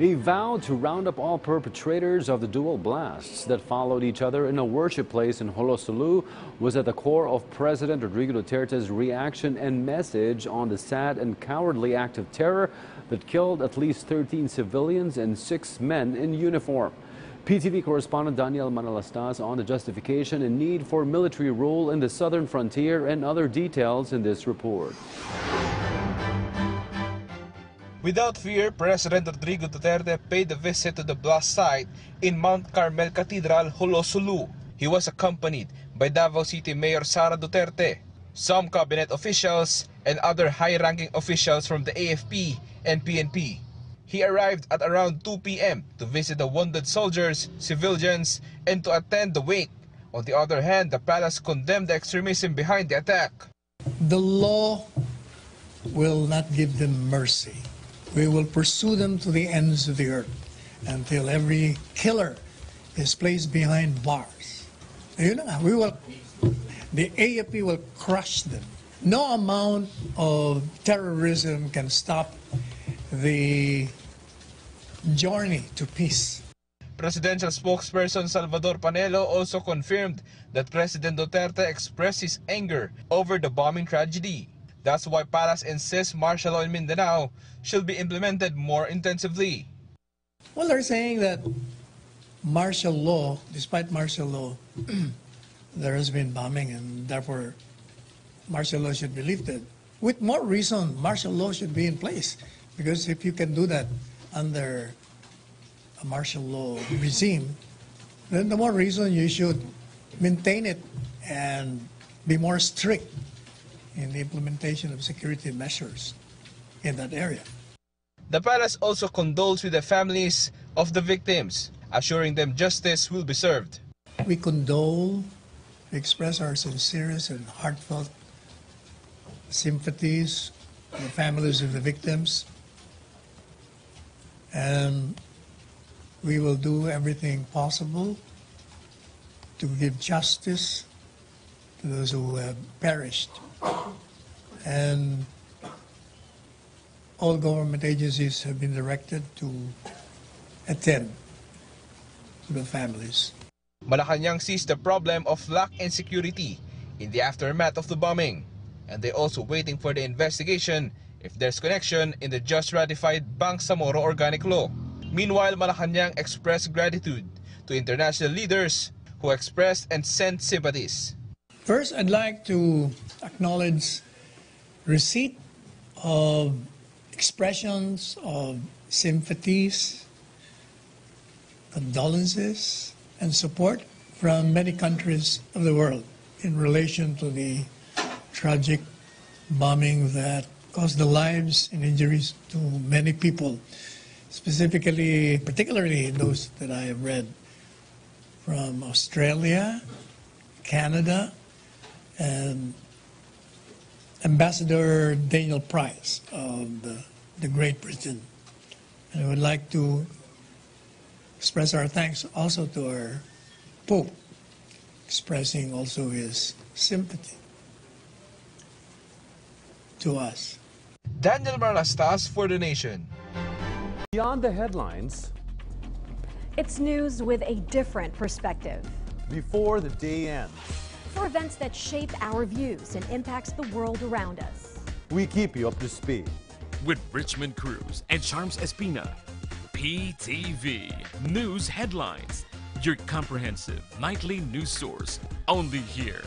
A vow to round up all perpetrators of the dual blasts that followed each other in a worship place in Jolo, Sulu was at the core of President Rodrigo Duterte's reaction and message on the sad and cowardly act of terror that killed at least 13 civilians and 6 men in uniform. PTV correspondent Daniel Manalastas on the justification and need for military rule in the southern frontier and other details in this report. Without fear, President Rodrigo Duterte paid a visit to the blast site in Mount Carmel Cathedral, Jolo, Sulu. He was accompanied by Davao City Mayor Sara Duterte, some cabinet officials, and other high-ranking officials from the AFP and PNP. He arrived at around 2 p.m. to visit the wounded soldiers, civilians, and to attend the wake. On the other hand, the palace condemned the extremism behind the attack. The law will not give them mercy. We will pursue them to the ends of the earth until every killer is placed behind bars. You know, the AFP will crush them. No amount of terrorism can stop the journey to peace. Presidential spokesperson Salvador Panelo also confirmed that President Duterte expressed his anger over the bombing tragedy. That's why Palace insists martial law in Mindanao should be implemented more intensively. Well, they're saying that martial law, despite martial law, there has been bombing and therefore martial law should be lifted. With more reason, martial law should be in place, because if you can do that under a martial law regime, then the more reason you should maintain it and be more strict in the implementation of security measures in that area. The palace also condoles with the families of the victims, assuring them justice will be served. We condole, we express our sincerest and heartfelt sympathies to the families of the victims, and we will do everything possible to give justice to those who have perished. And all government agencies have been directed to attend to the families. Malacanang sees the problem of lack and security in the aftermath of the bombing, and they're also waiting for the investigation if there's connection in the just ratified Bangsamoro Organic Law. Meanwhile, Malacanang expressed gratitude to international leaders who expressed and sent sympathies. First, I'd like to acknowledge receipt of expressions of sympathies, condolences, and support from many countries of the world in relation to the tragic bombing that caused the lives and injuries to many people, particularly those that I have read from Australia, Canada, and Ambassador Daniel Price of the Great Britain. And I would like to express our thanks also to our Pope, expressing also his sympathy to us. Daniel Manalastas for The Nation. Beyond the headlines, it's news with a different perspective. before the day ends, For events that shape our views and impacts the world around us. we keep you up to speed. With Richmond Cruz and Charms Espina. PTV News Headlines, your comprehensive nightly news source, only here.